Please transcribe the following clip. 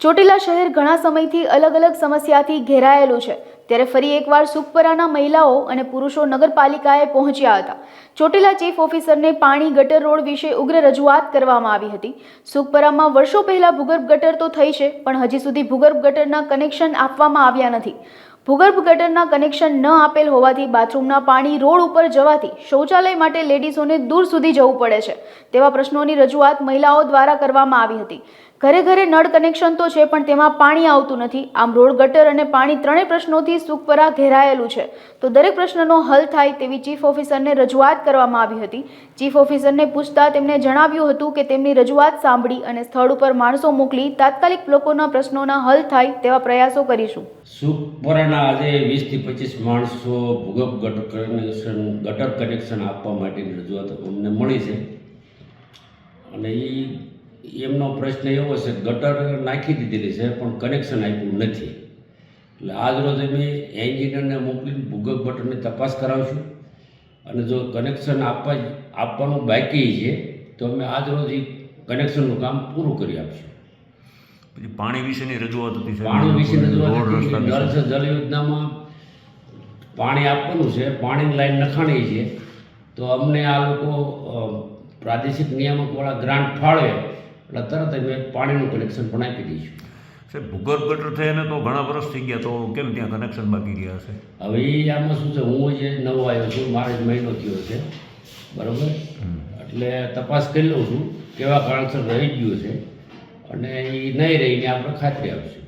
ચોટીલા શહેર ઘણા સમયથી અલગ અલગ સમસ્યાથી ઘેરાયેલું છે, ત્યારે ફરી એકવાર સુખપરાના મહિલાઓ અને પુરુષો નગરપાલિકાએ પહોંચ્યા હતા. ચોટીલા ચીફ ઓફિસરને પાણી ગટર રોડ વિશે ઉગ્ર રજૂઆત કરવામાં આવી હતી. સુખપરામાં વર્ષો પહેલા ભૂગર્ભ ગટર તો થઈ છે, પણ હજી સુધી ભૂગર્ભ ગટરના કનેક્શન આપવામાં આવ્યા નથી. ભૂગર્ભ ગટરના કનેક્શન ન આપેલ હોવાથી બાથરૂમના પાણી રોડ ઉપર જવાથી શૌચાલય માટે લેડીઝોને દૂર સુધી જવું પડે છે. તેવા પ્રશ્નોની રજૂઆત મહિલાઓ દ્વારા કરવામાં આવી હતી. ઘરે ઘરે નળ કનેક્શન તો છે, પણ તેમાં પાણી આવતું નથી. આમ રોડ, ગટર અને પાણી ત્રણેય પ્રશ્નોથી સુખપરા ઘેરાયેલું છે. તો દરેક પ્રશ્નનો હલ થાય તેવી ચીફ ઓફિસરને રજૂઆત કરવામાં આવી હતી. ચીફ ઓફિસરને પૂછતા તેમણે જણાવ્યું હતું કે તેમની રજૂઆત સાંભળી અને સ્થળ ઉપર માણસો મોકલી તાત્કાલિક લોકોના પ્રશ્નોના હલ થાય તેવા પ્રયાસો કરીશું. સુખપરાના આજે 20 થી 25 માણસો ભૂગર્ભ ગટર કનેક્શન આપવા માટેની રજૂઆત અમને મળી છે, અને એમનો પ્રશ્ન એવો છે, ગટર નાખી દીધેલી છે પણ કનેક્શન આપ્યું નથી. એટલે આજ રોજ અમે એન્જિનિયરને મોકલીને ભૂગર્ભ ગટરની તપાસ કરાવશું, અને જો કનેક્શન આપવાનું બાકી છે તો અમે આજ રોજ એ કનેક્શનનું કામ પૂરું કરી આપશું. પછી પાણી વિશેની રજૂઆત હતી. પાણી વિશેની રજૂઆત હતી. નળ સે જલ યોજનામાં પાણી આપવાનું છે, પાણીની લાઈન નખાણી છે, તો અમને આ લોકો પ્રાદેશિક નિયામકવાળા ગ્રાન્ટ ફાળવે એટલે તરત અમે પાણીનું કનેક્શન પણ આપી દઈશું. સાહેબ, ભૂગર્ભ ગટર થઈને તો ઘણા વર્ષ થઈ ગયા, તો કેમ ત્યાં કનેક્શન બાકી રહ્યા છે? હવે એ આમાં શું છે, હું જે નવો આવ્યો છું, મારે જ મહિનો થયો છે, બરાબર, એટલે તપાસ કરી લઉં છું કેવા કારણસર રહી ગયું છે, અને એ નહીં રહીને આપણે ખાતરી આપીશું.